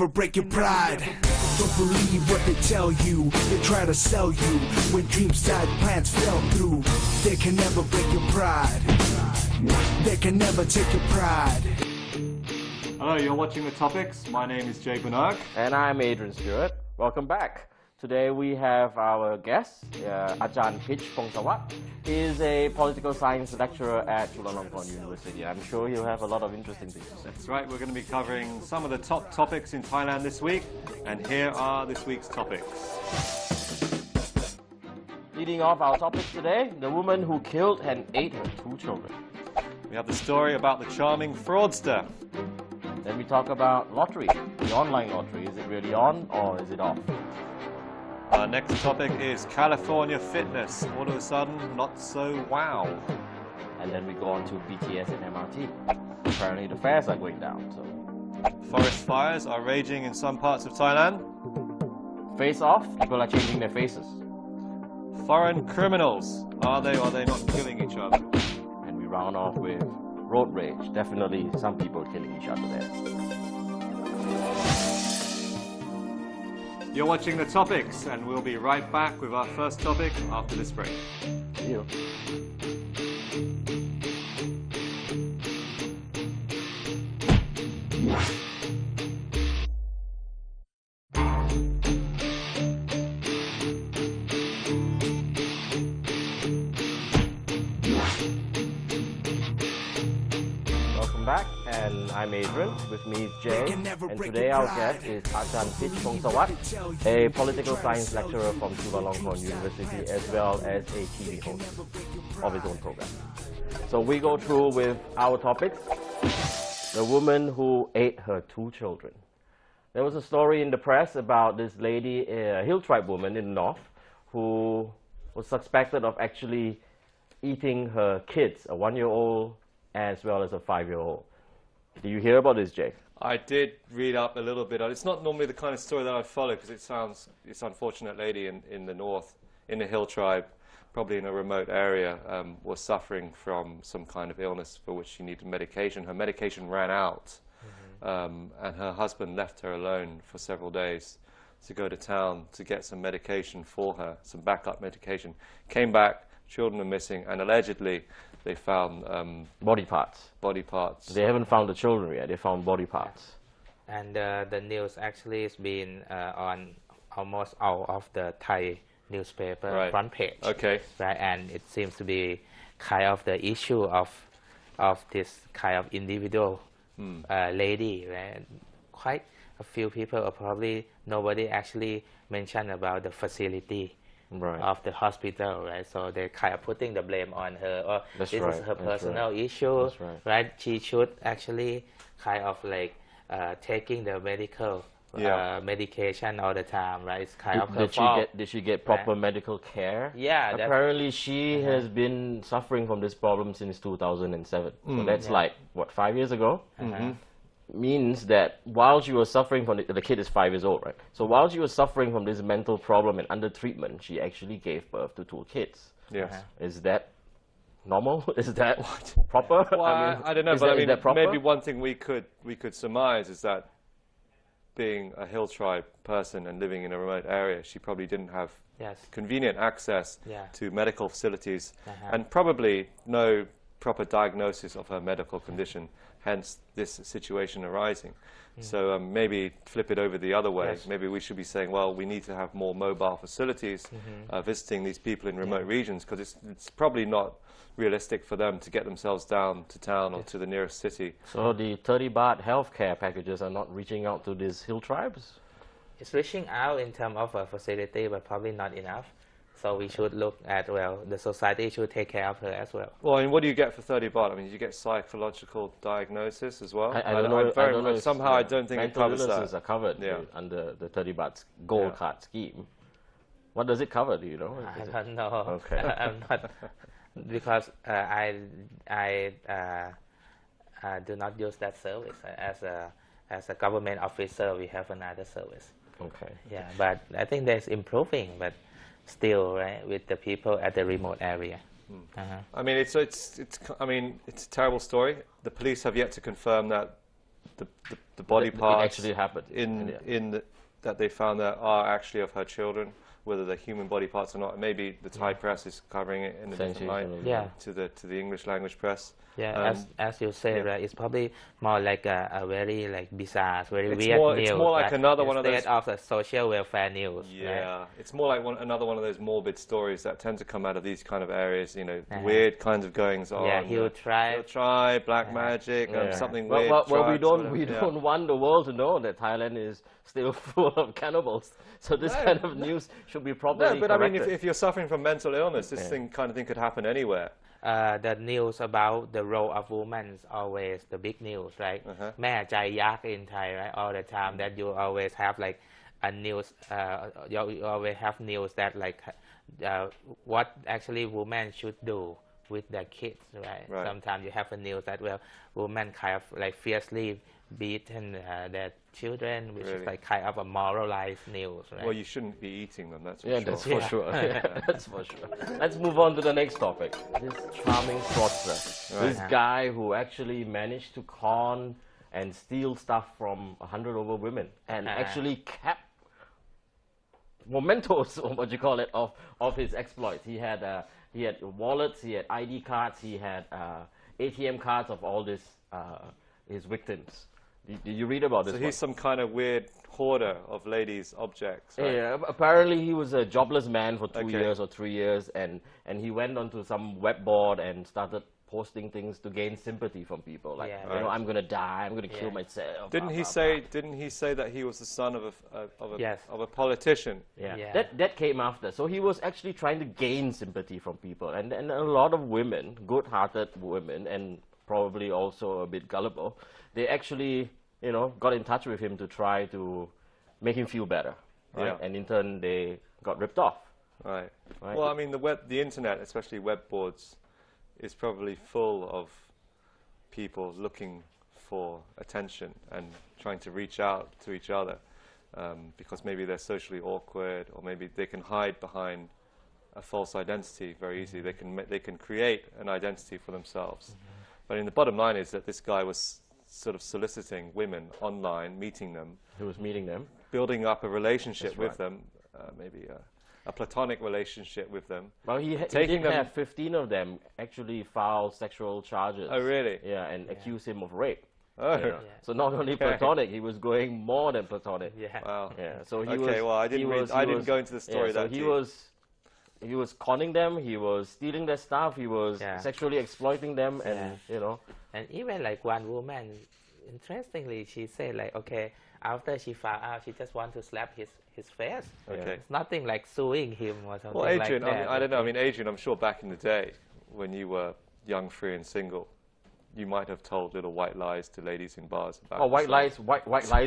never break your pride. Don't believe what they tell you. They try to sell you. When dreams died, plans fell through. They can never break your pride. They can never take your pride. Hello, you're watching The Topics. My name is Bunnag. And I'm Adrian Stewart. Welcome back. Today we have our guest, Adrian Stewart. He is a political science lecturer at Chulalongkorn University. I'm sure he'll have a lot of interesting things to say. That's right, we're going to be covering some of the top topics in Thailand this week, and here are this week's topics. Leading off our topics today, the woman who killed and ate her 2 children. We have the story about the charming fraudster. Then we talk about lottery, the online lottery. Is it really on or is it off? Our next topic is California fitness. All of a sudden, not so wow. And then we go on to BTS and MRT. Apparently the fares are going down. So, forest fires are raging in some parts of Thailand. Face off, people are changing their faces. Foreign criminals, are they or are they not killing each other? And we round off with road rage. Definitely some people killing each other there. You're watching The Topics, and we'll be right back with our first topic after this break. See you. Welcome back, and I'm Adrian. With me is Jay, and today our guest is Adrian Stewart, a political science lecturer from Chulalongkorn University, as well as a TV host of his own program. So we go through with our topics. The woman who ate her 2 children. There was a story in the press about this lady, a hill tribe woman in the north, who was suspected of actually eating her kids, a 1-year-old as well as a 5-year-old. Did you hear about this, Jake? I did read up a little bit on it. It's not normally the kind of story that I follow because it sounds, this unfortunate lady in the north, in the hill tribe, probably in a remote area, was suffering from some kind of illness for which she needed medication. Her medication ran out, and her husband left her alone for several days to go to town to get some medication for her, some backup medication. Came back, children are missing, and allegedly they found body parts. Body parts. They haven't found the children yet. They found body parts. And the news actually has been on almost all of the Thai newspaper front page. Okay. Right, and it seems to be kind of the issue of this kind of individual lady. Right? Quite a few people, or probably nobody actually mentioned about the facility. Right. Of the hospital, right? So they're kind of putting the blame on her, or this is her personal issue, right? She should actually kind of like taking the medical medication all the time, right? It's kind of her fault. Did she get proper medical care? Yeah. Apparently she has been suffering from this problem since 2007. So that's like, what, 5 years ago? Means that while she was suffering from the kid is 5 years old, right? So while she was suffering from this mental problem and under treatment, she actually gave birth to 2 kids. Yes. Is that normal? Is that proper? Well, I don't know, but I mean, maybe one thing we could surmise is that being a hill tribe person and living in a remote area, she probably didn't have convenient access to medical facilities and probably no proper diagnosis of her medical condition, hence this situation arising. So maybe flip it over the other way. Maybe we should be saying, well, we need to have more mobile facilities visiting these people in remote regions, because it's probably not realistic for them to get themselves down to town or to the nearest city. So the 30 baht healthcare packages are not reaching out to these hill tribes? It's reaching out in terms of a facility, but probably not enough. So we should look at, well, the society should take care of her as well. Well, and what do you get for 30 baht? I mean, you get psychological diagnosis as well? I don't know. Somehow I don't think it covers that. Mental illnesses are covered under the 30 baht gold card scheme. What does it cover, do you know? I don't know. Okay. I'm not, because I do not use that service. As a government officer, we have another service. Okay. Yeah, but I think that's improving, but still, right, with the people at the remote area. I mean, it's a terrible story. The police have yet to confirm that the body parts actually happened that they found that are actually of her children, whether they're human body parts or not. Maybe the Thai press is covering it in a different light to the English language press. Yeah, as you say, right, it's probably more like a very bizarre, very weird news. It's more like another one of those... Instead of the social welfare news. Yeah, right? It's more like another one of those morbid stories that tend to come out of these kind of areas, you know, weird kinds of goings on. Yeah, Hill tribe, black magic, something weird. Well, we don't want the world to know that Thailand is still full of cannibals. So this kind of news should be properly but corrected. I mean, if you're suffering from mental illness, this kind of thing could happen anywhere. The news about the role of women is always the big news, right? แม่ใจยักษ์ in Thai, right? All the time that you always have like a news, you always have news that like what actually women should do with their kids, right? Sometimes you have a news that women kind of like fiercely beaten their children, which is like kind of a moralized news, right? Well, you shouldn't be eating them, that's for sure. That's for sure. That's for sure. Let's move on to the next topic. This charming fraudster, this guy who actually managed to con and steal stuff from 100 over women and actually kept mementos, or what you call it, of his exploits. He had wallets, he had ID cards, he had ATM cards of all his victims. Did you read about this? So he's some kind of weird hoarder of ladies' objects, right? Yeah, apparently he was a jobless man for 2 years or 3 years, and he went onto some web board and started posting things to gain sympathy from people, like you know, I'm gonna die, I'm gonna kill myself. Didn't he say that he was the son of a politician? Yeah. That came after. So he was actually trying to gain sympathy from people, and a lot of women, good-hearted women, and probably also a bit gullible, they actually, you know, got in touch with him to try to make him feel better, right? And in turn, they got ripped off. Right. Well, I mean, the internet, especially web boards, is probably full of people looking for attention and trying to reach out to each other because maybe they're socially awkward, or maybe they can hide behind a false identity very easily. They can create an identity for themselves. But the bottom line is that this guy was sort of soliciting women online, meeting them. He was meeting them. Building up a relationship with them, maybe a platonic relationship with them. Well, he did have 15 of them actually file sexual charges. Oh, really? Yeah, and accuse him of rape. Oh. Yeah. So not only platonic, he was going more than platonic. Yeah. Wow. Yeah. So he I didn't go into the story that deep. He was conning them, he was stealing their stuff, he was sexually exploiting them, and you know. And even like one woman, interestingly, she said like, okay, after she found out, she just wants to slap his face. Okay. It's nothing like suing him or something. Well, Adrian, like that. I don't know. I mean, Adrian, I'm sure back in the day when you were young, free, and single, you might have told little white lies to ladies in bars about white lies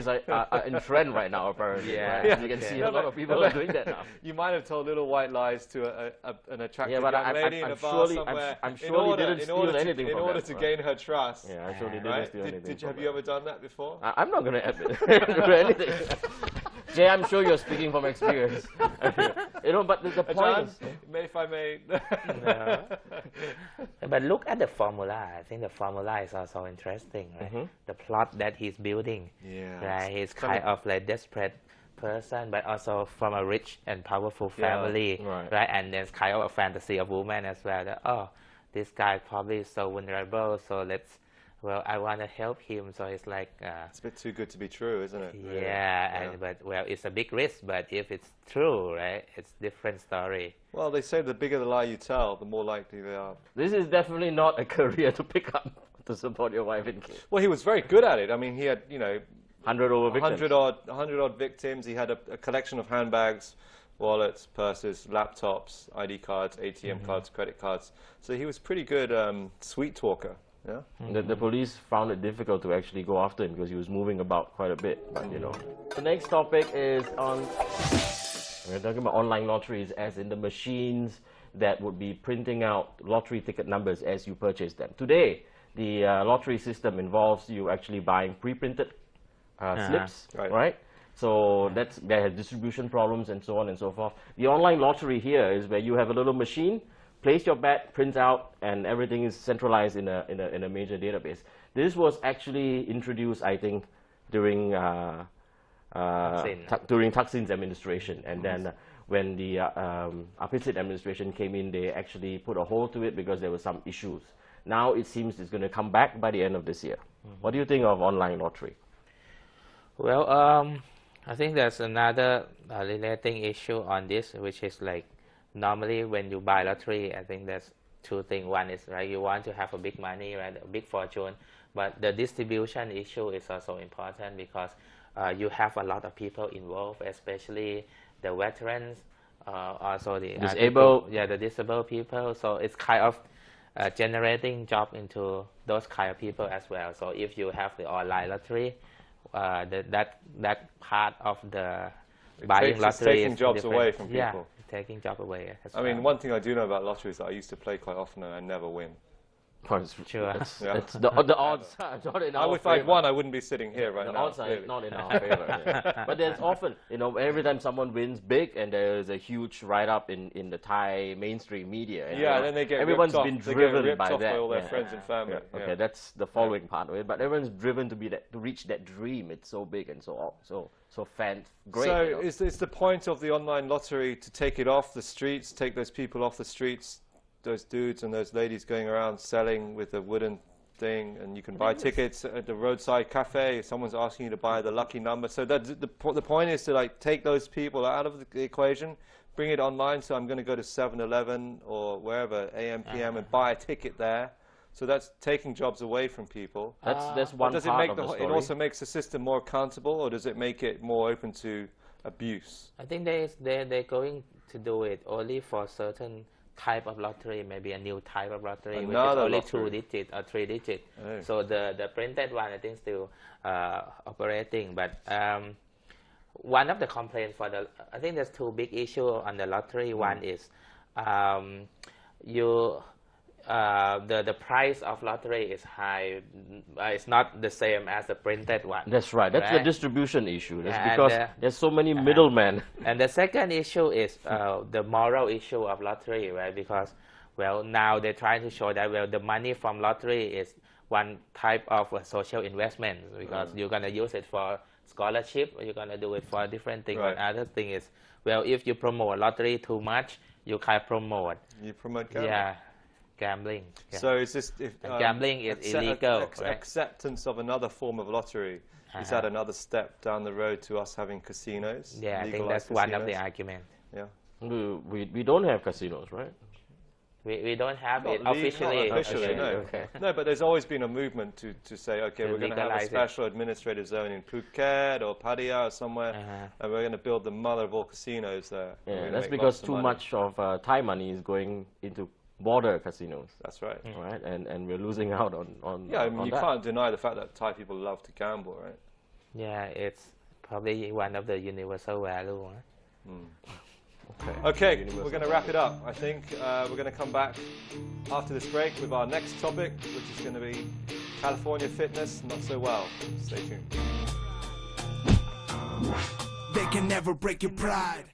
are in trend right now, apparently. You can see a lot of people are doing that now. You might have told little white lies to an attractive young lady in a bar somewhere. I'm sure he didn't steal anything in order to gain her trust. Yeah, I'm sure he didn't steal anything. Have you ever done that before? I'm not going to admit anything. Jay, I'm sure you're speaking from experience. You know, but the point is... if I may... But look at the formula. I think the formula is also interesting, right? The plot that he's building. Right? He's kind of like desperate person, but also from a rich and powerful family, right? And there's kind of a fantasy of woman as well. That, oh, this guy probably is so vulnerable, so I want to help him. So it's like it's a bit too good to be true, isn't it? Yeah, but it's a big risk. But if it's true, right, it's different story. Well, they say the bigger the lie you tell, the more likely they are. This is definitely not a career to pick up to support your wife and kids. Well, he was very good at it. I mean, he had 100 odd victims. He had a collection of handbags, wallets, purses, laptops, ID cards, ATM cards, credit cards. So he was pretty good sweet talker. Yeah. The police found it difficult to actually go after him because he was moving about quite a bit. But you know, the next topic is we're talking about online lotteries, as in the machines that would be printing out lottery ticket numbers as you purchase them. Today, the lottery system involves you actually buying pre-printed slips, right? So that has distribution problems and so on and so forth. The online lottery here is where you have a little machine, place your bet, prints out, and everything is centralized in a major database. This was actually introduced, I think, during during Thaksin's administration, and then when the Apisit administration came in, they actually put a hold to it because there were some issues. Now it seems it's going to come back by the end of this year. What do you think of online lottery? Well, I think there's another relating issue on this, which is like normally when you buy lottery, I think there's two things. One is right, you want to have a big money, right, a big fortune, but the distribution issue is also important because you have a lot of people involved, especially the veterans, also the disabled, the disabled people. So it's kind of generating job into those kind of people as well. So if you have the online lottery, that part of the buying lottery taking jobs away from people. Yeah, taking job away. I mean, one thing I do know about lottery is that I used to play quite often and I never win. Sure. The odds are not in our favor. If I'd won, I wouldn't be sitting here right now. The odds are not in our favor. But there's often, every time someone wins big, and there's a huge write-up in the Thai mainstream media. And then they get everyone's ripped been off. driven by that. By all their friends and family. Yeah. Okay, that's the following part of it. But everyone's driven to reach that dream. It's so big and so great. So is the point of the online lottery to take it off the streets, take those people off the streets? Those dudes and those ladies going around selling with a wooden thing, and you can buy tickets at the roadside cafe. Someone's asking you to buy the lucky number. So that the point is to like take those people out of the equation, bring it online. So I'm going to go to 7-Eleven or wherever AM PM and buy a ticket there. So that's taking jobs away from people. That's one part of the story. It also makes the system more accountable, or does it make it more open to abuse? I think they're going to do it only for certain type of lottery, maybe a new type of lottery, which is only 2 digit or 3 digit. Oh. So the printed one, I think, still operating. But one of the complaints I think there's 2 big issues on the lottery. One is the price of lottery is high. It's not the same as the printed one. That's right. That's the distribution issue. That's because there's so many middlemen. And the second issue is the moral issue of lottery, right? Because, well, now they're trying to show that, well, the money from lottery is one type of social investment because you're going to use it for scholarship, or you're going to do it for a different thing. Right. Another thing is, well, if you promote lottery too much, you can promote. You promote gambling. Yeah. Gambling. Yeah. So is this gambling is illegal? Right? Acceptance of another form of lottery, is that another step down the road to us having casinos? Yeah, I think that's one of the arguments. Yeah. We don't have casinos, right? We don't have it officially. Not officially, no. Okay. No, but there's always been a movement to say, okay, we're going to have a special administrative zone in Phuket or Pattaya or somewhere, and we're going to build the mother of all casinos there. Yeah, that's because too much of Thai money is going into border casinos. That's right. Right, and we're losing out on Yeah, I mean, you can't deny the fact that Thai people love to gamble, right? Yeah, it's probably one of the universal value. Okay, we're going to wrap it up. I think we're going to come back after this break with our next topic, which is going to be California fitness, not so well. Stay tuned. They can never break your pride.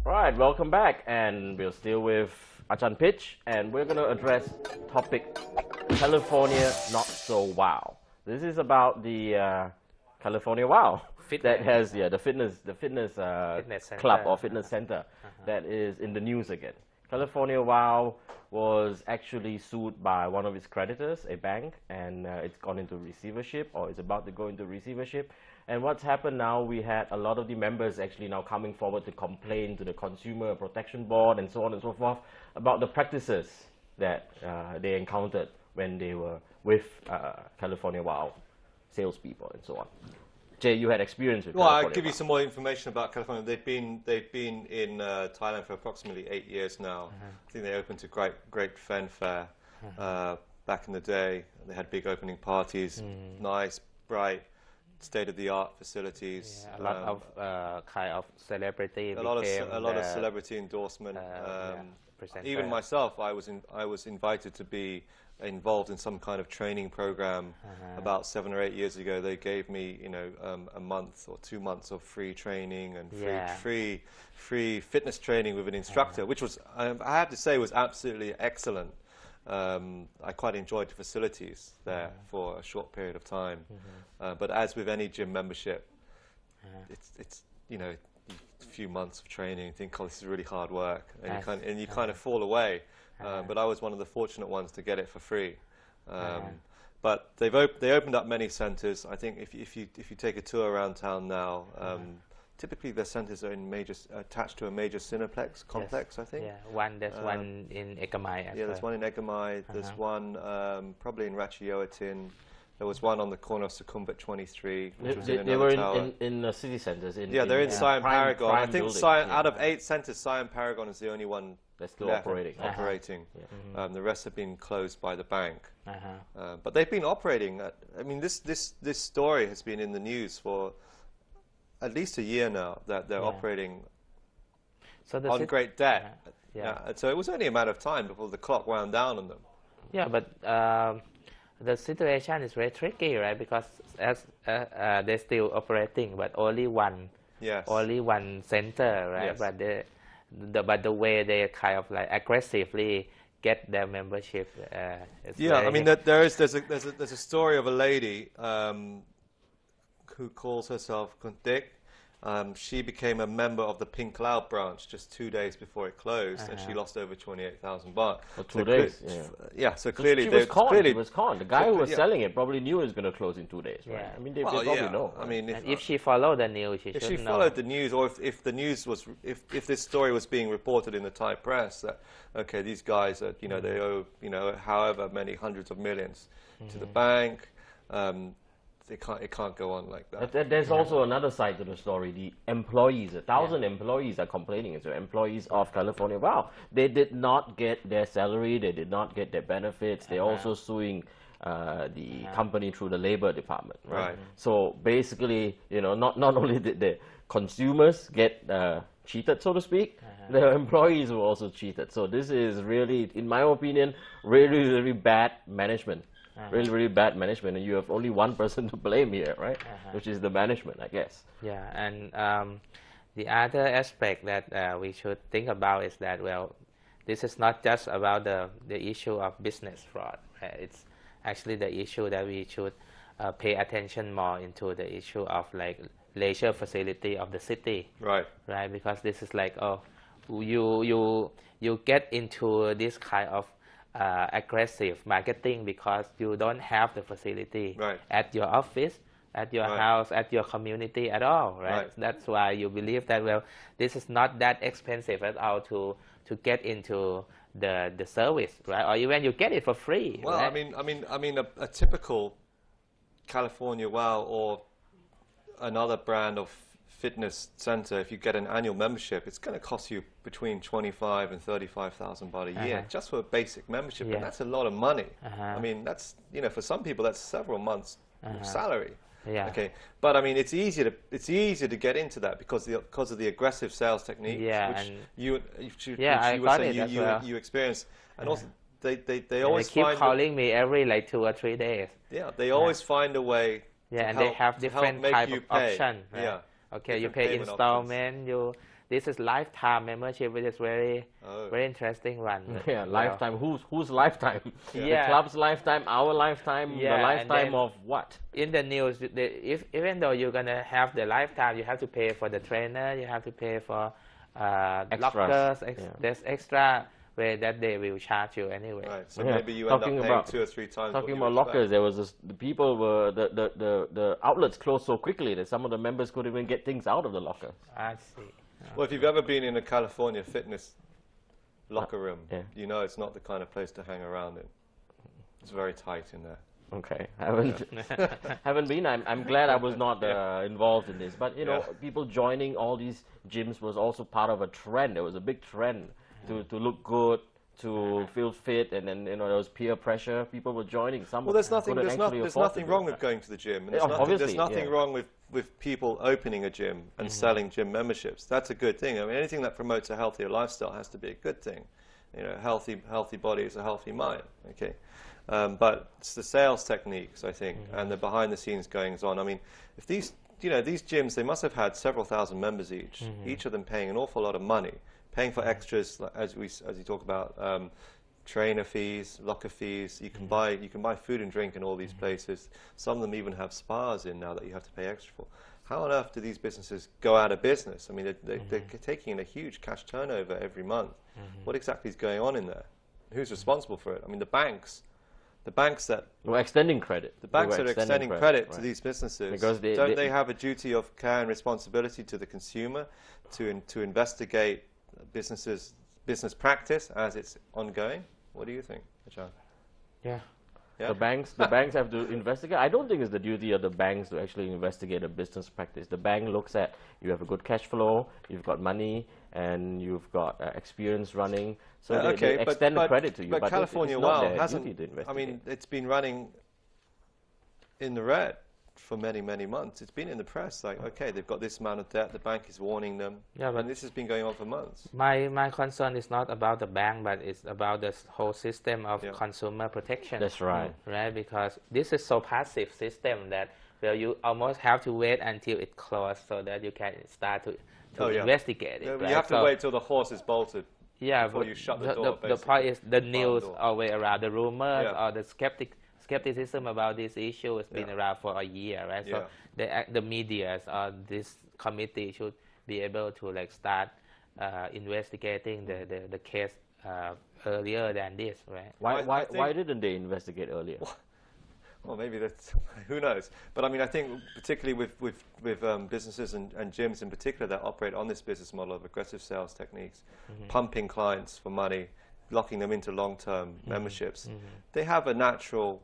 Alright, welcome back, and we're still with Ajahn Pitch, and we're going to address topic California Not So Wow. This is about the California Wow that has the fitness club or fitness center that is in the news again. California Wow was actually sued by one of its creditors, a bank, and it's gone into receivership, or it's about to go into receivership. And what's happened now, we had a lot of the members actually now coming forward to complain to the Consumer Protection Board and so on and so forth about the practices that they encountered when they were with California Wow salespeople and so on. Jay, you had experience with California I'll give you some more information about California. They've been in Thailand for approximately 8 years now. I think they opened to great fanfare back in the day. They had big opening parties, nice, bright, state-of-the-art facilities. Yeah, a lot of kind of celebrity. A lot of celebrity endorsement. even myself, I was invited to be involved in some kind of training program about 7 or 8 years ago. They gave me, you know, a month or 2 months of free training and free fitness training with an instructor, which was, I have to say, was absolutely excellent. I quite enjoyed the facilities there for a short period of time. But as with any gym membership, it's you know, a few months of training, you think, oh, this is really hard work, and you kind of fall away. But I was one of the fortunate ones to get it for free. But they opened up many centres. I think if you take a tour around town now, typically their centres are attached to a major Cineplex complex. I think. Yeah, there's one in Ekamai. Yeah, there's one in Ekamai. There's one probably in Ratchayoatin. There was one on the corner of Sukhumvit 23, which was in another tower. in the city centres. They're in Siam Paragon. I think out of 8 centres, Siam Paragon is the only one that's still operating. The rest have been closed by the bank. But they've been operating. I mean, this story has been in the news for at least a year now, that they're operating on great debt. So it was only a matter of time before the clock wound down on them. Yeah, but the situation is very tricky, right? Because they're still operating, but only one center, right? But the way they kind of like aggressively get their membership. I mean, there's a story of a lady who calls herself Kuntik. She became a member of the Pink Cloud branch just 2 days before it closed, and she lost over 28,000 baht. For 2 days, so clearly... She was conned. The guy who was selling it probably knew it was going to close in 2 days, right? I mean, they probably know. I mean, if she followed the news, if she followed the news, or if the news was... If this story was being reported in the Thai press, that, okay, these guys, are, you know, they owe, you know, however many hundreds of millions to the bank, it can't go on like that. But there's also another side to the story. The employees, 1,000 employees are complaining. So employees of California, wow, they did not get their salary, they did not get their benefits. They're also suing the company through the labor department, right? So basically, you know, not only did the consumers get cheated, so to speak, the employees were also cheated. So this is really, in my opinion, really, really bad management. Really, really bad management, and you have only one person to blame here, right? Which is the management, I guess. Yeah, and the other aspect that we should think about is that, well, this is not just about the issue of business fraud. It's actually the issue that we should pay attention more into the issue of like leisure facility of the city. Right. Because this is like, oh, you get into this kind of aggressive marketing because you don't have the facility at your office, at your house, at your community at all, right? That's why you believe that, well, this is not that expensive at all to get into the service, right? Or even you get it for free. Well, right? I mean, a typical California Wow or another brand of fitness center, if you get an annual membership, it's going to cost you between 25 and 35,000 baht a year just for a basic membership, and that's a lot of money. I mean, that's, you know, for some people that's several months' salary. Okay, but I mean, it's easier to get into that because of the aggressive sales technique, which you experience, and also they always keep calling me every like 2 or 3 days. Yeah, they always find a way. And they have different type of option. Right? Okay, you pay installment. This is lifetime membership, which is very interesting one. Lifetime. Whose lifetime? The club's lifetime, our lifetime, the lifetime of what? In the news, even though you're gonna have the lifetime, you have to pay for the trainer. You have to pay for lockers. There's extra way that they will charge you anyway. Right. So maybe you end up paying 2 or 3 times. Talking about lockers, there was the people were the outlets closed so quickly that some of the members couldn't even get things out of the lockers. I see. Well, if you've ever been in a California fitness locker room, you know it's not the kind of place to hang around in. It's very tight in there. Okay, haven't been. I'm glad I was not involved in this. But you know, people joining all these gyms was also part of a trend. There was a big trend to look good, to feel fit, and then, you know, there was peer pressure. People were joining. Some there's nothing wrong with going to the gym. And there's nothing wrong with people opening a gym and selling gym memberships. That's a good thing. I mean, anything that promotes a healthier lifestyle has to be a good thing. you know, healthy body is a healthy mind. Okay, but it's the sales techniques, I think, and the behind-the-scenes goings on. I mean, if these, you know, these gyms, they must have had several thousand members each of them paying an awful lot of money, paying for extras, as you talk about, trainer fees, locker fees. You can buy food and drink in all these places. Some of them even have spas in now that you have to pay extra for. How on earth do these businesses go out of business? I mean, they're taking in a huge cash turnover every month. What exactly is going on in there? Who's responsible for it? I mean, the banks that were extending credit. The banks that are extending credit to these businesses, because don't they have a duty of care and responsibility to the consumer to investigate business practice as it's ongoing? What do you think, Adrian? Yeah. The banks have to investigate. I don't think it's the duty of the banks to actually investigate a business practice. The bank looks at, you have a good cash flow, you've got money, and you've got experience running. So they extend the credit to you. But California World hasn't. I mean, it's been running in the red for many, many months. It's been in the press, like, okay, they've got this amount of debt, the bank is warning them, and this has been going on for months. My concern is not about the bank, but it's about the whole system of consumer protection. That's right. Right, because this is so passive system that you almost have to wait until it closes so that you can start to investigate it. You have to wait till the horse is bolted. Yeah, before you shut the door. The point is the news always around, the rumors or the skepticism about this issue has been around for a year, right? So the media or this committee should be able to like start investigating the case earlier than this, right? Why didn't they investigate earlier? Well, maybe that's, who knows. But I mean, I think particularly with businesses and gyms in particular that operate on this business model of aggressive sales techniques, pumping clients for money, locking them into long-term memberships, they have a natural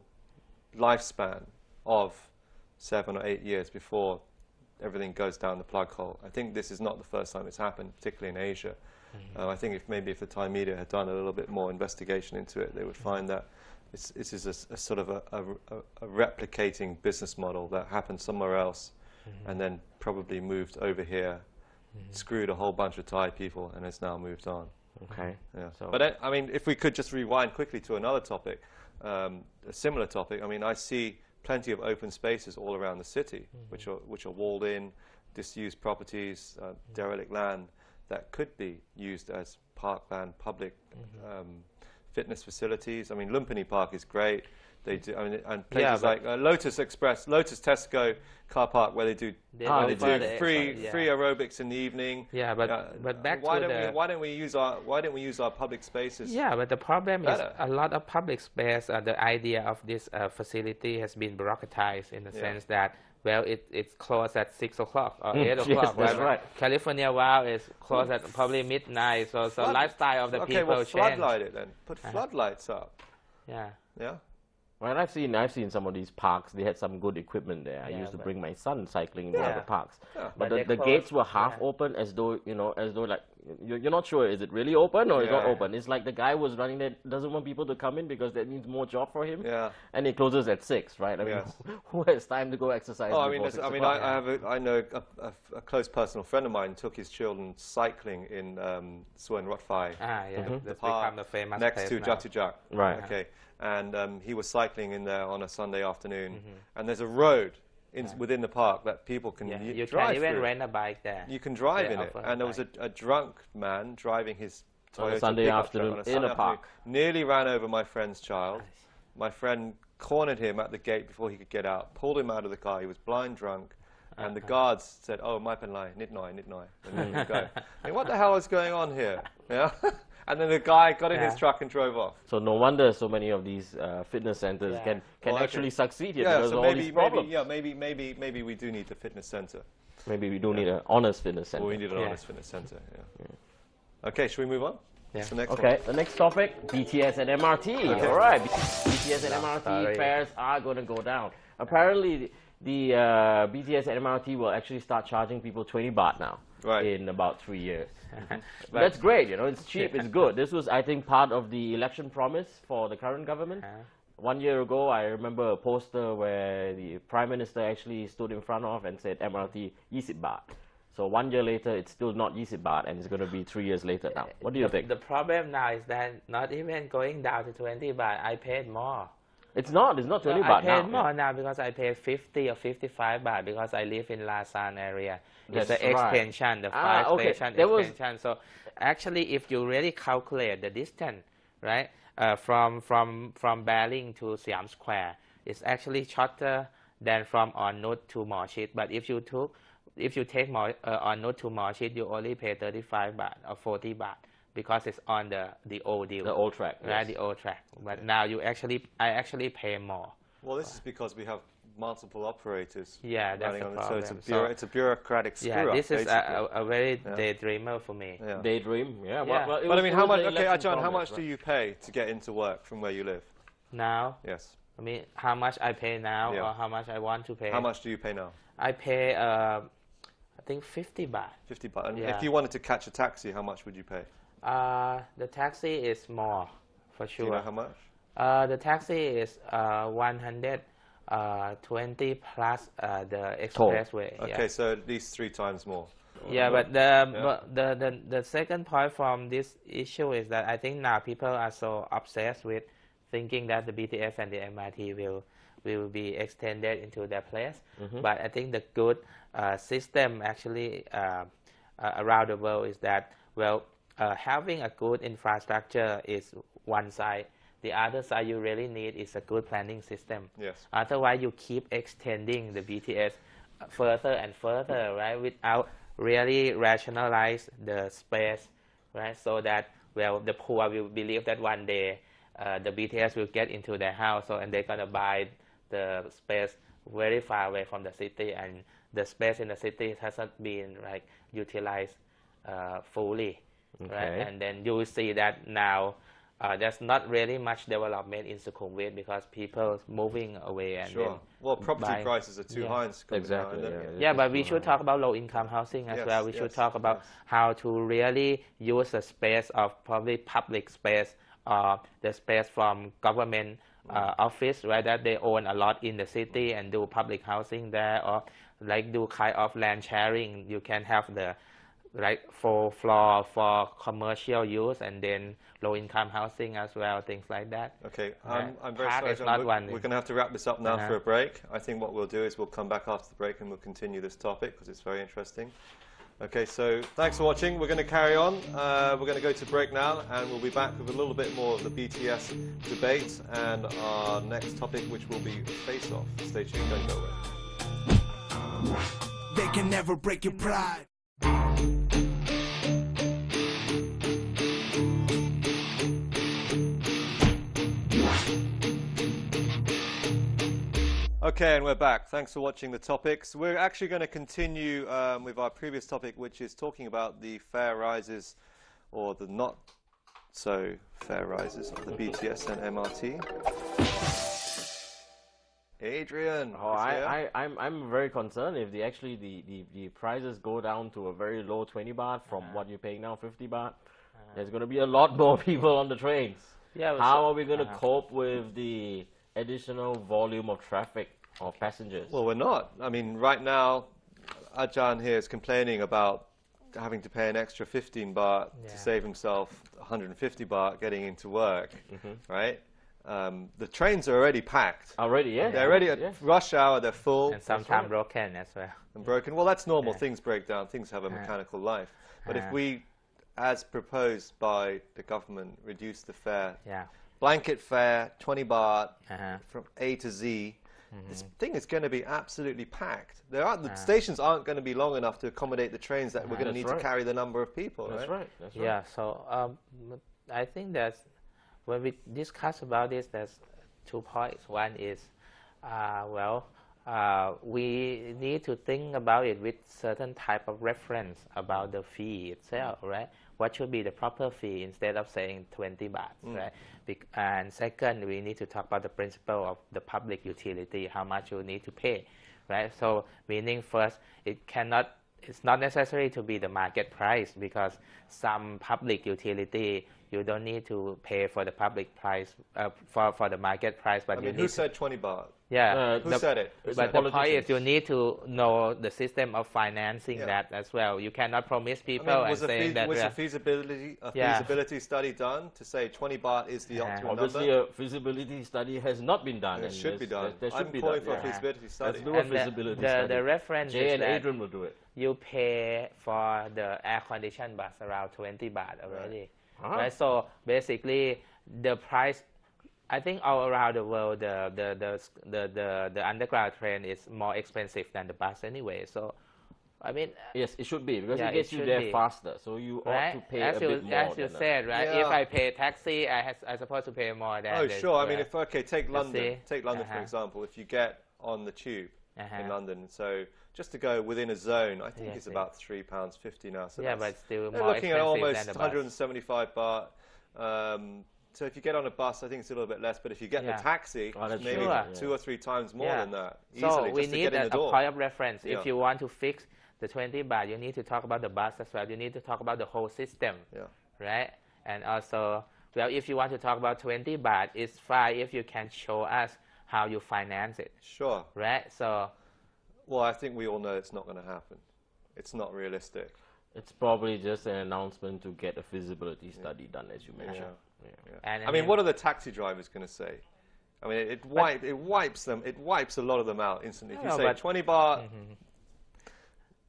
lifespan of 7 or 8 years before everything goes down the plug hole. I think this is not the first time it's happened, particularly in Asia. I think if the Thai media had done a little bit more investigation into it, they would find that this is a sort of a replicating business model that happened somewhere else and then probably moved over here, screwed a whole bunch of Thai people, and has now moved on. Okay. Yeah. But I mean, if we could just rewind quickly to another topic, a similar topic. I mean, I see plenty of open spaces all around the city, which are walled in, disused properties, derelict land that could be used as parkland, public fitness facilities. I mean, Lumpini Park is great. They do, I mean, and places like Lotus Express, Lotus Tesco car park where they do free aerobics in the evening. Yeah, but back why don't we use our public spaces? Yeah, but the problem is a lot of public space. The idea of this facility has been bureaucratized in the sense that it's closed at 6 o'clock or 8 o'clock. Yes, that's right. California World is closed at probably midnight. So lifestyle of the people well, change. Floodlight it then. Put floodlights up. Yeah. Yeah. Well, I've seen some of these parks. They had some good equipment there. I used to bring my son cycling in one of the parks. Yeah. But the gates were half open, as though like you're not sure, is it really open or is it not open? It's like the guy was running there doesn't want people to come in because that means more job for him. Yeah. And it closes at 6, right? I mean, who has time to go exercise? Oh, I know a close personal friend of mine took his children cycling in Suan Rot Phai, the park next to Jatujak. Right. Okay. And he was cycling in there on a Sunday afternoon, and there's a road within the park that people can drive you can even rent a bike there. You can drive in it, and there was a drunk man driving his Toyota on a Sunday afternoon in a park. Nearly ran over my friend's child. My friend cornered him at the gate before he could get out, pulled him out of the car. He was blind drunk, and the guards said, "Oh, mai pen lai, nit noi," and let him go. I mean, what the hell is going on here? Yeah. And then the guy got in his truck and drove off. So no wonder so many of these fitness centers can actually succeed here because of all these problems. Maybe we do need the fitness center. Maybe we do need an honest fitness center. Or we need an honest fitness center. Yeah. Okay, should we move on? Yeah. The next one. The next topic: BTS and MRT. Okay. All right, BTS and MRT fares are going to go down. Apparently, the BTS and MRT will actually start charging people 20 baht now. In about 3 years. That's great, it's cheap, it's good. This was, I think, part of the election promise for the current government. 1 year ago, I remember a poster where the Prime Minister actually stood in front of and said MRT 20 baht. So 1 year later, it's still not 20 baht, and it's going to be 3 years later now. What do you think? The problem now is that not even going down to 20 baht, I paid more. It's not 20 baht now. I paid more now because I paid 50 or 55 baht because I live in Lasan area. It's the extension, the 5 station extension. So actually, if you really calculate the distance, right, from Baling to Siam Square, it's actually shorter than from On Nut to Morshit. But if you take On Nut to Morshit, you only pay 35 baht or 40 baht because it's on the old deal. The old track. Right, yes. The old track. But now I actually pay more. Well, this is because we have multiple operators. Yeah, that's the problem. So it's a bureaucratic screw-up. Yeah, this is a very daydreamer for me. Yeah. Daydream, yeah. Well, but I mean, how much? Okay, Adrian, how much do you pay to get into work from where you live? Now? Yes. I mean, how much I pay now or how much I want to pay? How much do you pay now? I pay, I think 50 baht. 50 baht. And if you wanted to catch a taxi, how much would you pay? The taxi is more, for sure. Do you know how much? The taxi is 120 plus the expressway. Okay, so at least 3 times more. Yeah, but the second point from this issue is that I think now people are so obsessed with thinking that the BTS and the MRT will be extended into their place. But I think the good system actually around the world is that, well, having a good infrastructure is one side. The other side you really need is a good planning system. Yes. Otherwise, you keep extending the BTS further and further, right, without really rationalize the space, right, so that, well, the poor will believe that one day the BTS will get into their house, and they're going to buy the space very far away from the city, and the space in the city hasn't been utilized fully. Right? And then you will see that now there's not really much development in Sukhumvit because people moving away. And well, property prices are too high in Sukhumvit. Exactly. Yeah, but we should talk about low-income housing as well. We should talk about how to really use the space of probably public space or the space from government office, right, that they own a lot in the city and do public housing there, or do kind of land sharing. You can have the 4 floor for commercial use and then low-income housing as well, things like that. Okay, I'm very sorry, John. We're going to have to wrap this up now for a break. I think what we'll do is we'll come back after the break and we'll continue this topic because it's very interesting. Okay, so thanks for watching. We're going to carry on. We're going to go to break now, and we'll be back with a little bit more of the BTS debate and our next topic, which will be face-off. Stay tuned, don't go away. They can never break your pride. Okay, and we're back. Thanks for watching the topics. We're actually going to continue with our previous topic, which is talking about the fare rises, or the not so fare rises of the BTS and MRT. Adrian. I'm very concerned if the prices go down to a very low 20 baht from what you're paying now, 50 baht. There's going to be a lot more people on the trains. Yeah, how are we going to cope with the additional volume of traffic or passengers? Well, we're not. I mean, right now, Ajahn here is complaining about having to pay an extra 15 baht to save himself 150 baht getting into work, right? The trains are already packed. Already, yeah. They're already at rush hour, they're full. And sometimes broken as well. And broken. Well, that's normal. Things break down. Things have a mechanical life. But if we, as proposed by the government, reduce the fare, blanket fare, 20 baht from A to Z, this thing is going to be absolutely packed. The stations aren't going to be long enough to accommodate the trains that we're going to need to carry the number of people. That's right. That's right. Yeah, so I think that when we discuss about this, there's 2 points. One is, we need to think about it with certain type of reference about the fee itself, right? What should be the proper fee instead of saying 20 baht, right? And second, we need to talk about the principle of the public utility, how much you need to pay, right? So meaning first, it's not necessary to be the market price because some public utility you don't need to pay for the public price, for the market price. But who said 20 baht? Yeah, who said it? But the point is you need to know the system of financing that as well. You cannot promise people and saying that. Was a feasibility study done to say 20 baht is the optimal Obviously, number? a feasibility study has not been done. It should be done. I'm calling for a feasibility study. Let's do a feasibility study. The reference Jay is and that Adrian will do it. you pay for the air-conditioned bus around 20 baht already. Right? So basically, the price, I think all around the world, the underground train is more expensive than the bus anyway. So, I mean, yes, it should be because it gets you there faster. So you ought to pay a bit more. As you said, right? If I pay taxi, I supposed to pay more than. Oh, sure. I mean, if take London. Take London for example. If you get on the tube in London, so just to go within a zone, I think it's about £3.50 now. So but still more looking at almost 175 baht. So if you get on a bus, I think it's a little bit less. But if you get in a taxi, it's maybe 2 or 3 times more than that. Easily, so we need a point of reference. Yeah. If you want to fix the 20 baht, you need to talk about the bus as well. You need to talk about the whole system, right? And also, well, if you want to talk about 20 baht, it's fine if you can show us how you finance it. Sure. Right? So. Well, I think we all know it's not going to happen. It's not realistic. It's probably just an announcement to get a feasibility study done, as you mentioned. And I mean, what are the taxi drivers going to say? I mean, it wipes them. It wipes a lot of them out instantly. If you say 20 baht,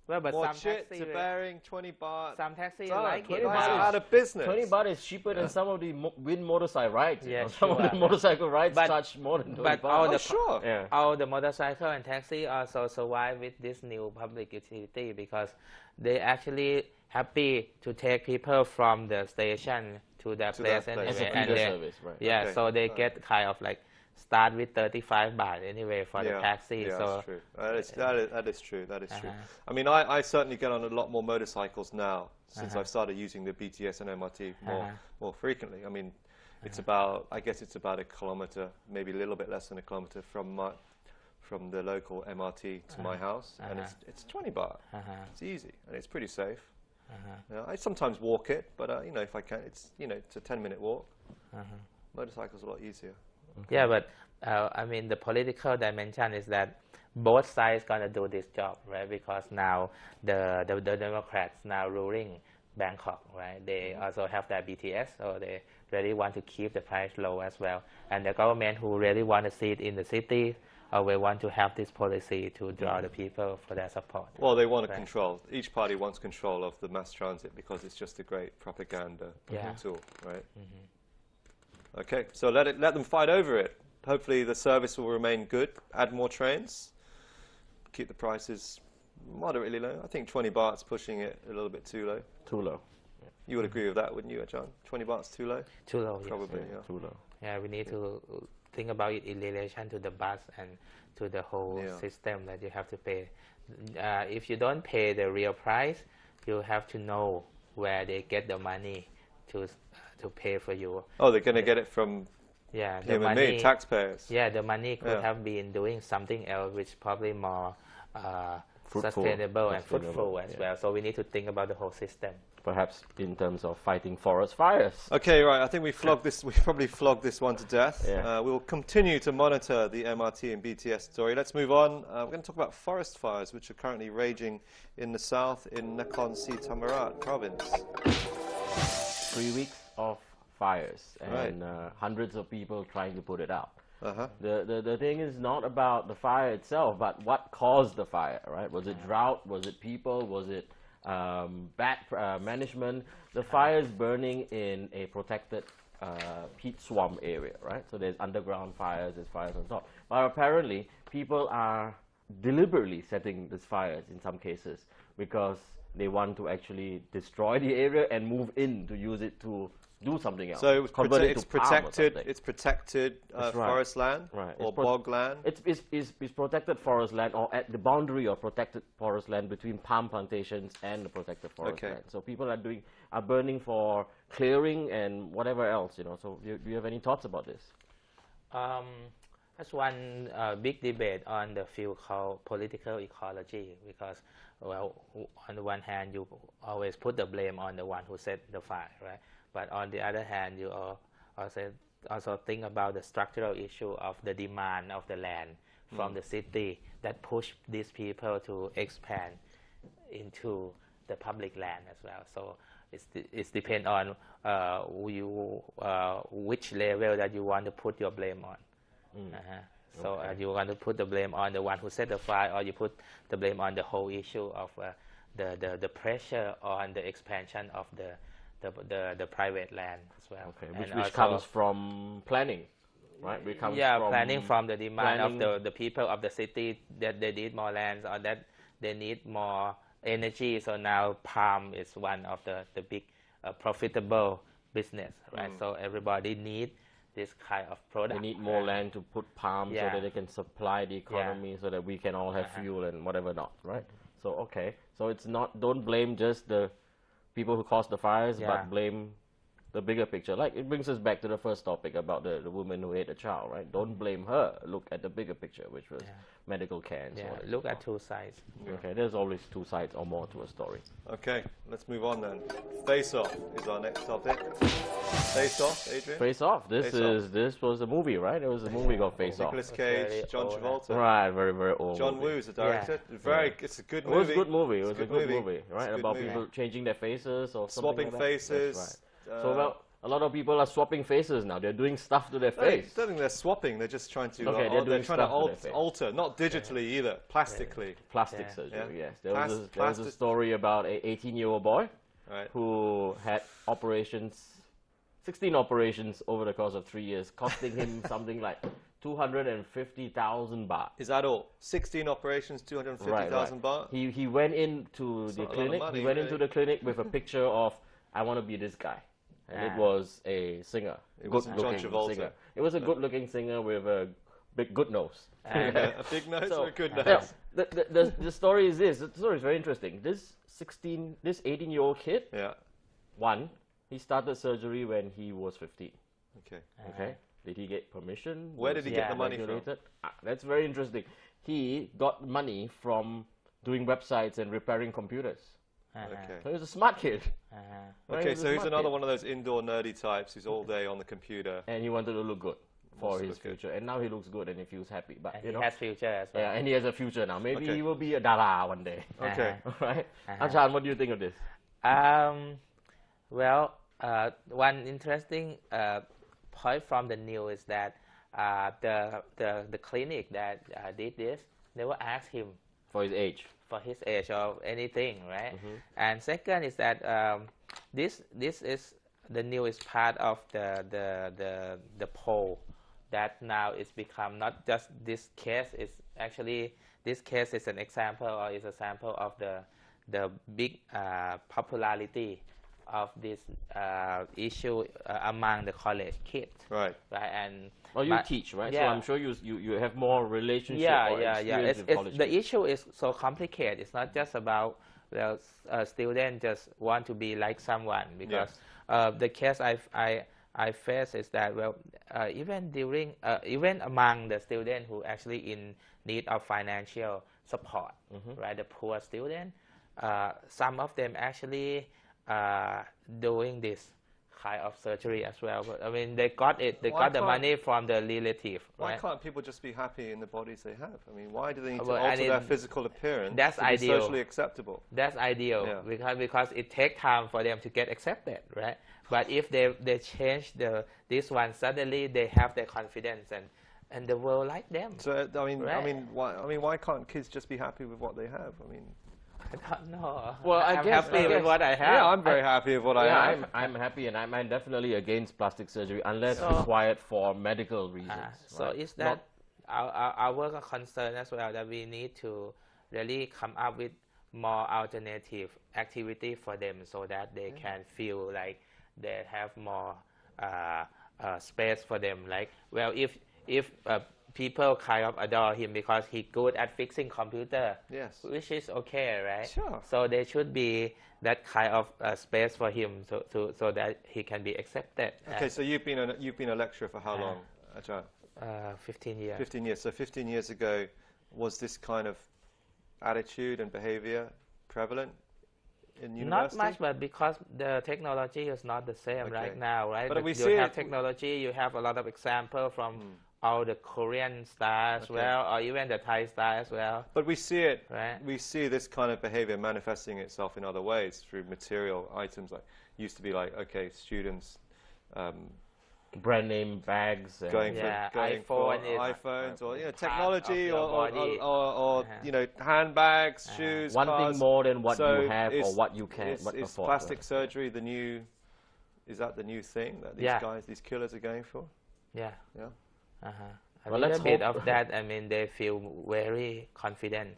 well, but more some shit taxi to bearing 20 baht. Some taxis like it. 20 baht out of business. 20 baht is cheaper than some of the wind motorcycle rides. Some of the motorcycle rides charge more than 20 baht. All the motorcycle and taxi also survive with this new public utility because they actually happy to take people from the station to their place anyway. And service, right? So they get kind of like start with 35 baht anyway for the taxi. Yeah, so that's true. That is true. I mean, I certainly get on a lot more motorcycles now since I've started using the BTS and MRT more frequently. I mean, it's about, I guess it's about a kilometer, maybe a little bit less than a kilometer from the local MRT to my house, and it's 20 baht. It's easy and it's pretty safe. I sometimes walk it, but you know, if I can, it's a 10-minute walk. Motorcycle's a lot easier. Yeah, but I mean, the political dimension is that both sides gonna do this job, right? Because now the Democrats now ruling Bangkok, right? They also have their BTS, so they really want to keep the price low as well. And the government who really want to see it in the city, we want to have this policy to draw the people for their support. Well, they want to control. Each party wants control of the mass transit because it's just a great propaganda tool, right? Okay, so let them fight over it. Hopefully the service will remain good. Add more trains. Keep the prices moderately low. I think 20 baht's pushing it a little bit too low. Too low. You would agree with that, wouldn't you, Adrian? 20 baht's too low? Too low, Probably, Too low. Yeah, we need to think about it in relation to the bus and to the whole system that you have to pay. If you don't pay the real price, you have to know where they get the money to pay for you. Oh, they're going to get it from the money, taxpayers. Yeah, the money could have been doing something else, which probably more sustainable and fruitful as well. So we need to think about the whole system. Perhaps in terms of fighting forest fires. Okay, right. I think we flogged this. We probably flogged this one to death. We will continue to monitor the MRT and BTS story. Let's move on. We're going to talk about forest fires, which are currently raging in the south in Nakhon Si Thammarat province. 3 weeks of fires and hundreds of people trying to put it out. The thing is not about the fire itself, but what caused the fire, right? Was it drought? Was it people? Was it bad management? The fire is burning in a protected peat swamp area, right? So there's underground fires, there's fires on top. But apparently, people are deliberately setting these fires in some cases because they want to actually destroy the area and move in to use it to do something else. So it's protected forest land or bog land? It's protected forest land or at the boundary of protected forest land between palm plantations and the protected forest land. So people are burning for clearing and whatever else, So do you have any thoughts about this? That's one big debate on the field called political ecology because, well, on the one hand, you always put the blame on the one who set the fire, right? But on the other hand, you also think about the structural issue of the demand of the land from the city that push these people to expand into the public land as well. So it's depend on which level that you want to put your blame on. So you want to put the blame on the one who set the fire, or you put the blame on the whole issue of the pressure on the expansion of the private land as well. Okay, which comes from planning, right? Planning from the demand of the people of the city, that they need more lands or that they need more energy. So now palm is one of the big profitable business, right? So everybody need this kind of product. They need more land to put palm so that they can supply the economy so that we can all have fuel and whatever not, right? So okay, so it's not, don't blame just the people who caused the fires, but blame the bigger picture. Like, it brings us back to the first topic about the woman who ate a child, right? Don't blame her. Look at the bigger picture, which was medical care and so on. Look at two sides. Okay, there's always two sides or more to a story. Okay, let's move on then. Face Off is our next topic. Face Off, Adrian? Face Off. This was a movie, right? It was a movie called Face Off. Nicolas Cage, John Travolta. Right, very, very old. John Woo's the director. It's a good movie. It was a good movie. It was a good movie, right? About people changing their faces or something swapping like faces. That's right. So a lot of people are swapping faces now. They're doing stuff to their face. I don't think they're swapping. They're just trying to. They're trying to alter, not digitally either, plastically. Plastic surgery. Yes. There was a story about an 18-year-old boy who had 16 operations over the course of 3 years, costing him something like 250,000 baht. Is that all? 16 operations, 250,000 baht. He went into the clinic. He went into the clinic with a picture of, I want to be this guy. And it was a singer. It was John Travolta. Singer. It was a good-looking singer with a good nose. A big nose or a good nose? The story is this. The story is very interesting. This 18-year-old kid, he started surgery when he was 15. Okay. Did he get permission? Where did he get the money from? That's very interesting. He got money from doing websites and repairing computers. So he's a smart kid. Okay, so he's another one of those indoor nerdy types who's all day on the computer. And he wanted to look good for his future. And now he looks good and he feels happy. But he has future as well. Yeah, and he has a future now. Maybe he will be a dara one day. Okay. Right? Ajahn, what do you think of this? One interesting point from the news is that the clinic that did this never asked him for his age. For his age or anything, right? And second is that this is the newest part of the poll that now it's become not just this case. Is actually this case is an example or is a sample of the big popularity of this issue among the college kids. Right. And you teach, right? So I'm sure you have more relationship or experience with college the kids. issue is so complicated. It's not just about a student just want to be like someone, because the case I face is that even among the student who actually in need of financial support, right? The poor student, some of them actually doing this kind of surgery as well. But I mean, they got the money from the relative. Why can't people just be happy in the bodies they have? I mean, why do they need to alter their physical appearance to be socially acceptable? That's ideal, because it takes time for them to get accepted, right? But if they change this one, suddenly they have their confidence and the world like them. So why can't kids just be happy with what they have? I mean, I don't know. Well, I'm happy with what I have. Yeah, I'm very happy with what I have. I'm happy, and I'm definitely against plastic surgery unless required for medical reasons. So is that our concern as well, that we need to really come up with more alternative activity for them so that they can feel like they have more space for them. Like, if people kind of adore him because he's good at fixing computer, which is okay, right? Sure. So there should be that kind of space for him so that he can be accepted. Okay, so you've been a lecturer for how long, Ajahn? 15 years. 15 years. So 15 years ago, was this kind of attitude and behavior prevalent in university? Not much, but because the technology is not the same right now, right? But you have technology, you have a lot of example from all the Korean stars as well, or even the Thai stars as well. But we see it, right? We see this kind of behavior manifesting itself in other ways through material items. Like used to be like, okay, students brand name bags, and going for iPhones, or technology, or handbags, shoes, one cars. thing more than what you have or what you can is afford. Plastic surgery the new? Is that the new thing that these killers are going for? Yeah. Yeah. A little bit of that. I mean, they feel very confident.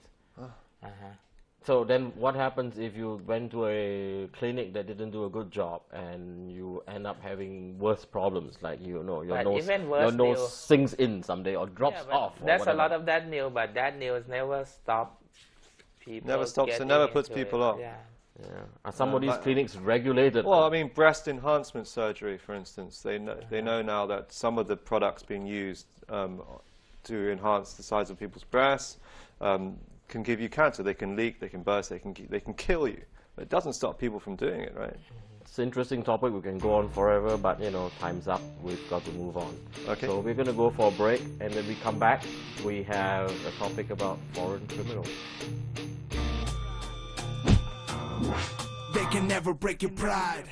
So then what happens if you went to a clinic that didn't do a good job and you end up having worse problems, like your nose sinks in someday or drops off? There's a lot of that news, but that news never stops people. Never stops and never puts people off. Are some of these clinics regulated? Well, I mean, breast enhancement surgery, for instance, they know now that some of the products being used to enhance the size of people's breasts can give you cancer. They can leak, they can burst, they can kill you. But it doesn't stop people from doing it, right? It's an interesting topic. We can go on forever, but time's up. We've got to move on. Okay. So we're going to go for a break, and when we come back, we have a topic about foreign criminals. They can never break your pride.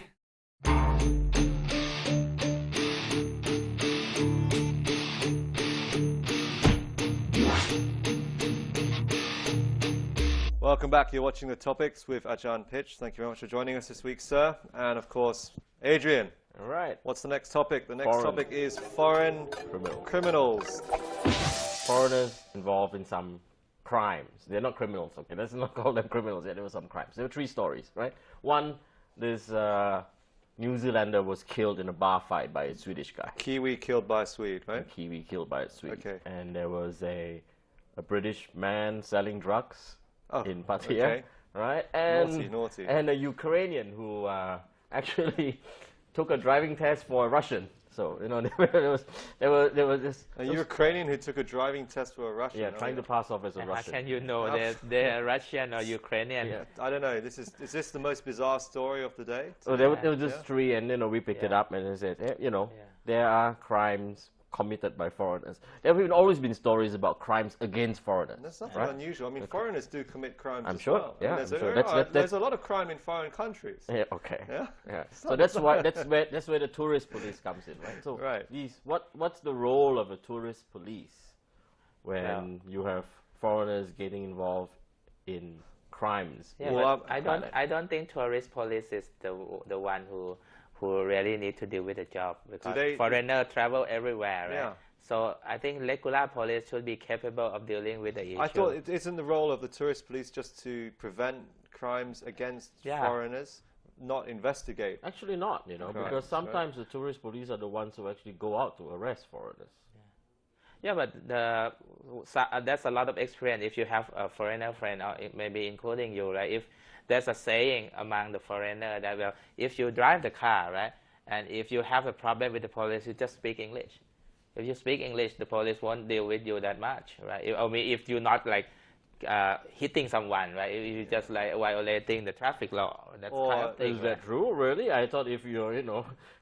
Welcome back. You're watching The Topics with Ajahn Pitch. Thank you very much for joining us this week, sir. And of course, Adrian. All right. What's the next topic? The next topic is foreign criminals. Foreigners involved in some crimes. They're not criminals, okay? Let's not call them criminals. Yeah, there were some crimes. There were 3 stories, right? One, this New Zealander was killed in a bar fight by a Swedish guy. Kiwi killed by a Swede, right? A Kiwi killed by a Swede. Okay. And there was a British man selling drugs in Pattaya, right? And naughty. And a Ukrainian who actually took a driving test for a Russian. So there was this. A Ukrainian who took a driving test for a Russian. Yeah, trying to pass off as a Russian. How can you know they're Russian or Ukrainian? Yeah, I don't know. Is this the most bizarre story of the day? There were just 3, and we picked it up and they said, there are crimes committed by foreigners. There have always been stories about crimes against foreigners. There's nothing unusual. I mean, foreigners do commit crimes I'm as sure. well. Yeah, I'm sure. There's a lot of crime in foreign countries. Yeah, okay. Yeah. So that's where the tourist police comes in, right? So what's the role of a tourist police when you have foreigners getting involved in crimes? Yeah, well, I don't think tourist police is the one who really need to deal with the job, because foreigners travel everywhere, right? Yeah. So I think regular police should be capable of dealing with the issue. I thought it isn't the role of the tourist police just to prevent crimes against foreigners, not investigate. Actually not, because sometimes the tourist police are the ones who actually go out to arrest foreigners. Yeah, but that's a lot of experience. If you have a foreigner friend, or maybe including you, right? If there's a saying among the foreigner that, well, if you drive the car, right, and if you have a problem with the police, you just speak English. If you speak English, the police won't deal with you that much, right? If you're not like hitting someone, right? If you're just like violating the traffic law, that's kind of thing. Is that true? Really? I thought if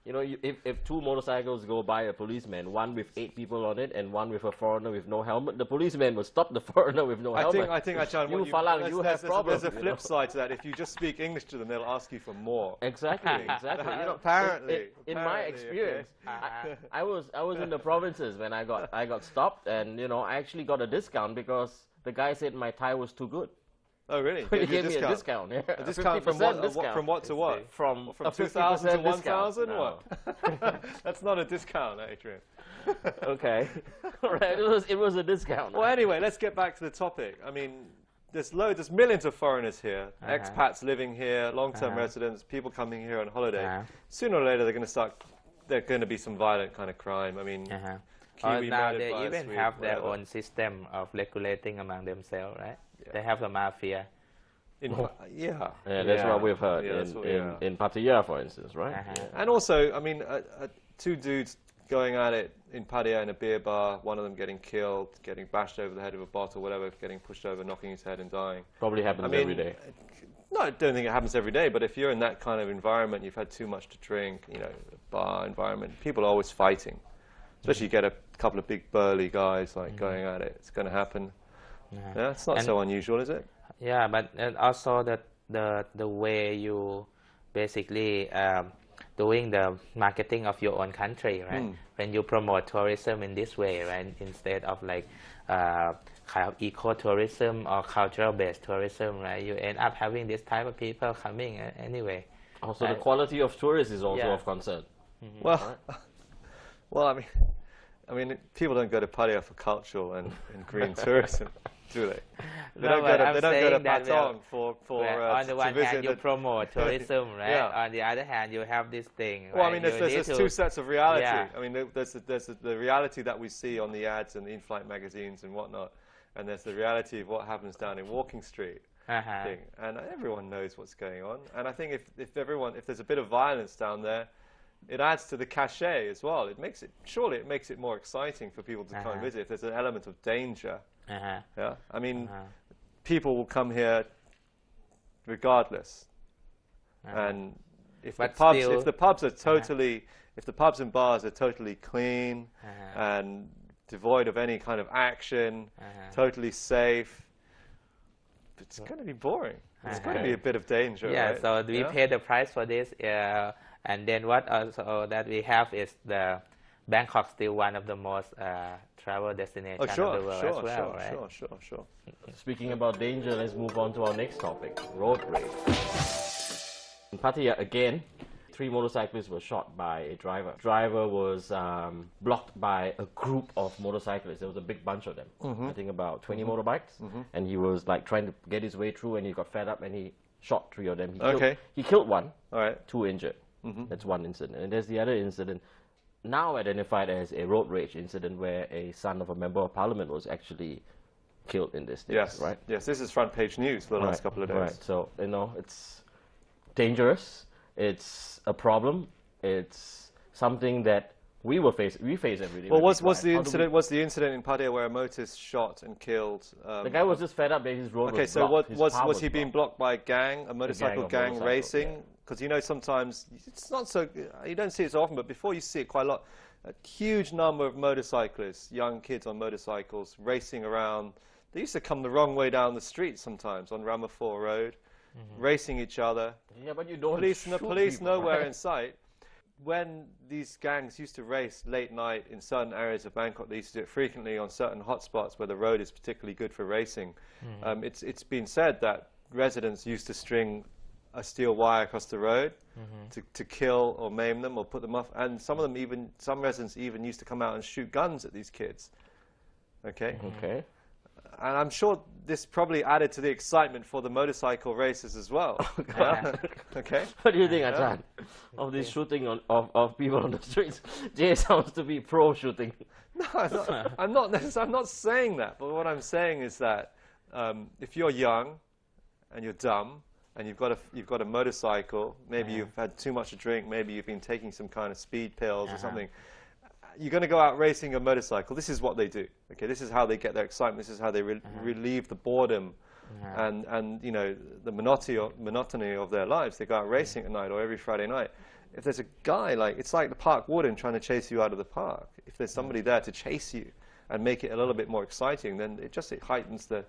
if 2 motorcycles go by a policeman, one with 8 people on it and one with a foreigner with no helmet, the policeman will stop the foreigner with no helmet. I think, Ajahn, you have problems. There's a flip side to that. If you just speak English to them, they'll ask you for more. Exactly. Apparently, in my experience, I was in the provinces when I got stopped, and I actually got a discount because the guy said my Thai was too good. Oh, really? He gave me a discount. Yeah. A discount from what to what? From 2,000 to 1,000? No. What? That's not a discount, Adrian. Okay. All right. It was a discount. Well, anyway, let's get back to the topic. I mean, there's millions of foreigners here, expats living here, long-term residents, people coming here on holiday. Sooner or later, there's going to be some violent kind of crime. I mean, now they even have their own system of regulating among themselves, right? Yeah. They have the mafia. That's what we've heard in Pattaya, for instance, right? And also, I mean, 2 dudes going at it in Pattaya in a beer bar, one of them getting killed, getting bashed over the head with a bottle, whatever, getting pushed over, knocking his head and dying. Probably happens every day. No, I don't think it happens every day, but if you're in that kind of environment, you've had too much to drink, you know, bar environment, people are always fighting. Especially you get a couple of big burly guys like going at it, it's going to happen. Yeah, it's not so unusual, is it? Yeah, but also the way you basically doing the marketing of your own country, right? When you promote tourism in this way, right, instead of like kind of eco-tourism or cultural-based tourism, right, you end up having this type of people coming anyway. Also, the quality of tourists is also of concern. Well, well, I mean, people don't go to Pattaya for cultural and green tourism, do they? They don't go to Patong for on the one hand you promote tourism, right? On the other hand, you have this thing. Well, right? I mean, there's two sets of reality. I mean, there's the reality that we see on the ads and the in-flight magazines and whatnot, and there's the reality of what happens down in Walking Street. Thing. And everyone knows what's going on. And I think if there's a bit of violence down there, it adds to the cachet as well. Surely it makes it more exciting for people to come and visit if there's an element of danger. Yeah, I mean, people will come here regardless. And if the pubs and bars are totally clean and devoid of any kind of action, totally safe, it's going to be boring. It's going to be a bit of danger. Yeah, right? so we pay the price for this. And then what also that we have is the Bangkok still one of the most travel destinations of the world as well, right? Sure. Speaking about danger, let's move on to our next topic, road rage. In Pattaya, again, 3 motorcyclists were shot by a driver. The driver was blocked by a group of motorcyclists. There was a big bunch of them, I think about 20 motorbikes, and he was like trying to get his way through, and he got fed up and he shot 3 of them. He killed one, 2 injured. That's one incident. And there's the other incident, now identified as a road rage incident, where a son of a member of parliament was actually killed in this thing, right? Yes, this is front page news for the last couple of days. Right, so, you know, it's dangerous, it's a problem, it's something that we face every day. Well, was the incident in Pattaya where a motorist shot and killed? The guy was just fed up that his road was blocked. Was he being blocked by a motorcycle gang racing? Because you know sometimes it's not so. You don't see it so often, but before you see it quite a lot. A huge number of motorcyclists, young kids on motorcycles, racing around. They used to come the wrong way down the street sometimes on Ramaphore Road, racing each other. Yeah, but you don't. Police nowhere in sight. When these gangs used to race late night in certain areas of Bangkok, they used to do it frequently on certain hotspots where the road is particularly good for racing. It's been said that residents used to string a steel wire across the road to kill or maim them or put them off, and some residents even used to come out and shoot guns at these kids. Okay. And I'm sure this probably added to the excitement for the motorcycle races as well. Okay. What do you think, Ajahn, of this shooting of people on the streets? Jay sounds to be pro shooting. No, I'm not saying that. But what I'm saying is that if you're young and you're dumb and you've got a motorcycle, maybe you've had too much to drink, maybe you've been taking some kind of speed pills or something. You're going to go out racing a motorcycle. This is what they do. Okay, this is how they get their excitement. This is how they relieve the boredom and you know the monotony of their lives. They go out racing at night or every Friday night. If there's a guy it's like the park warden trying to chase you out of the park. If there's somebody there to chase you and make it a little bit more exciting, then it heightens the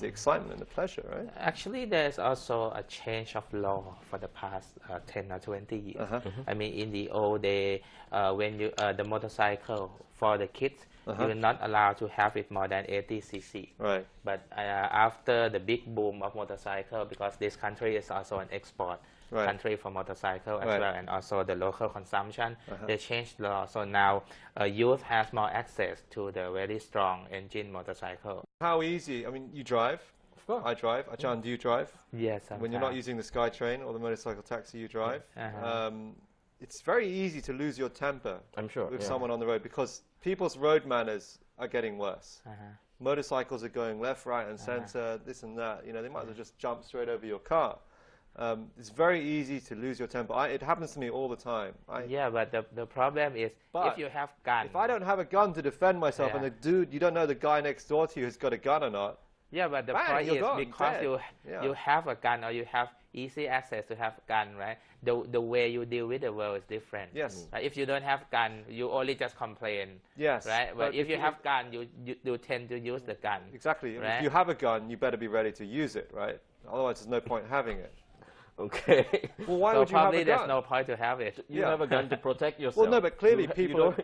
excitement and the pleasure, right? Actually, there's also a change of law for the past 10 or 20 years. I mean, in the old day, when you the motorcycle for the kids, you're not allowed to have it more than 80 cc. Right. But after the big boom of motorcycle, because this country is also an export country for motorcycle as well, and also the local consumption, they changed law. So now youth has more access to the very strong engine motorcycle. How easy? I mean, you drive. Of course. I drive. Ajahn, do you drive? Yes. When you're not using the SkyTrain or the motorcycle taxi, you drive. It's very easy to lose your temper. I'm sure. With someone on the road because people's road manners are getting worse. Motorcycles are going left, right, and center. This and that. You know, they might as well just jump straight over your car. It's very easy to lose your temper. It happens to me all the time. Yeah, but the problem is if you have gun. If I don't have a gun to defend myself and the dude, you don't know the guy next door to you has got a gun or not, Yeah, but the point is because you have a gun or you have easy access to have a gun, right? The way you deal with the world is different. Yes. Right? If you don't have gun, you only just complain. Yes. Right. But if you have gun, you tend to use the gun. Exactly. Right? If you have a gun, you better be ready to use it, right? Otherwise, there's no point having it. Okay. Well, why so would you have a probably gun? there's no point to have it. You have a gun to protect yourself. Well, no, but clearly people...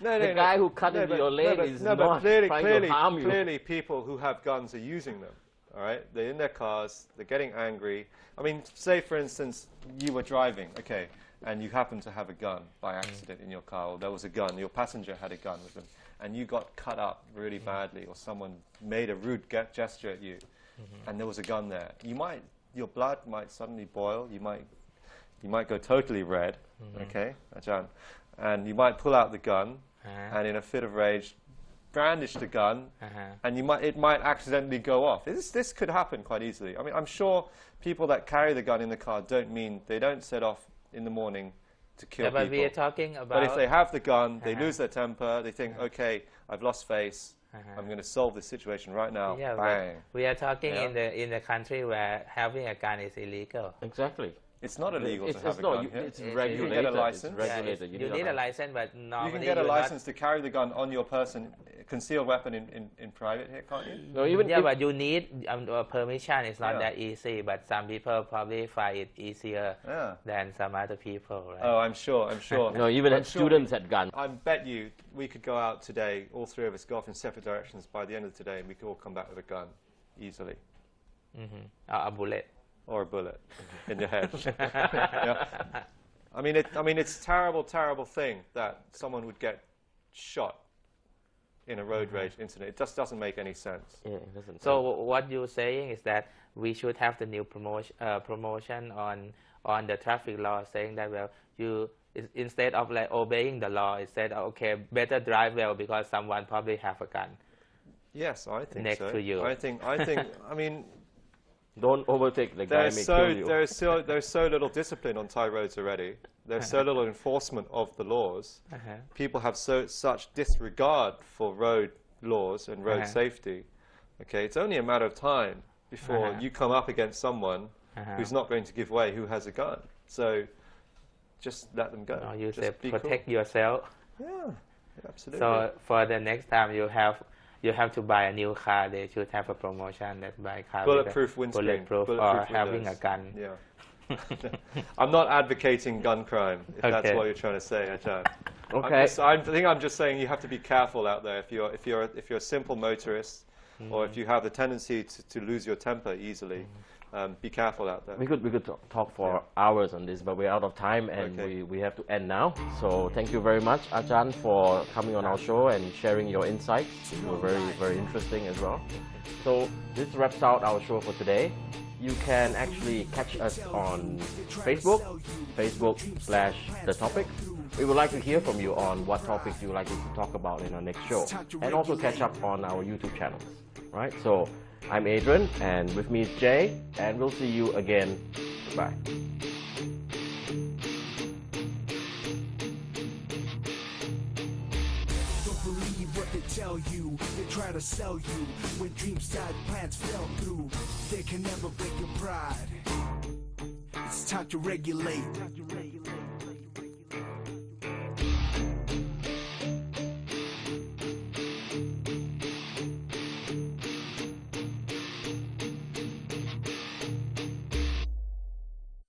the guy who cut into your lane is not trying to harm you. Clearly people who have guns are using them, all right? They're in their cars, they're getting angry. I mean, say, for instance, you were driving, okay, and you happened to have a gun by accident in your car, or there was a gun, your passenger had a gun with them, and you got cut up really badly, or someone made a rude gesture at you, and there was a gun there. Your blood might suddenly boil, you might go totally red, okay, Ajahn, and you might pull out the gun, and in a fit of rage, brandish the gun, and it might accidentally go off. This could happen quite easily. I mean, I'm sure people that carry the gun in the car they don't set off in the morning to kill people. But we are talking about... But if they have the gun, they lose their temper, they think, okay, I've lost face, I'm going to solve this situation right now. Yeah, bang. We are talking in the country where having a gun is illegal. Exactly. It's not illegal to have a gun. It's regulated. You can get a license. Regulated. You need a license, but normally you can get a license to carry the gun on your person, concealed weapon in private here, can't you? No, even but you need permission. It's not that easy, but some people probably find it easier than some other people. Right? Oh, I'm sure. No, even students had guns. I bet you we could go out today, all three of us go off in separate directions by the end of today, and we could all come back with a gun easily. A bullet. Or a bullet in your head. I mean, it's a terrible, terrible thing that someone would get shot in a road rage incident. It just doesn't make any sense. Yeah, it doesn't. So what you're saying is that we should have the new promotion on the traffic law, saying that instead of like obeying the law, it said okay, better drive well because someone probably have a gun. Yes, I think next so. to you. I think. I mean. Don't overtake the guy. There's so little discipline on Thai roads already. There's so little enforcement of the laws. People have such disregard for road laws and road safety. Okay, it's only a matter of time before you come up against someone who's not going to give way, who has a gun. So just let them go. No, you say protect yourself. Yeah, absolutely. So for the next time you have to buy a new car, they should have a promotion that buy car bulletproof windscreen, bulletproof or having a gun. Yeah. I'm not advocating gun crime, if that's what you're trying to say, Ajahn. Okay. I think I'm just saying you have to be careful out there. If you're a simple motorist, or if you have the tendency to lose your temper easily, be careful out there. We could talk for hours on this, but we're out of time and we have to end now. So thank you very much, Ajahn, for coming on our show and sharing your insights. They were very, very interesting as well. So this wraps out our show for today. You can actually catch us on Facebook.com/The Topic. We would like to hear from you on what topics you would like us to talk about in our next show, and also catch up on our YouTube channels. Right? So I'm Adrian, and with me is Jay, and we'll see you again. Goodbye. Don't believe what they tell you. They try to sell you. When dreams died, plans fell through. They can never break your pride. It's time to regulate.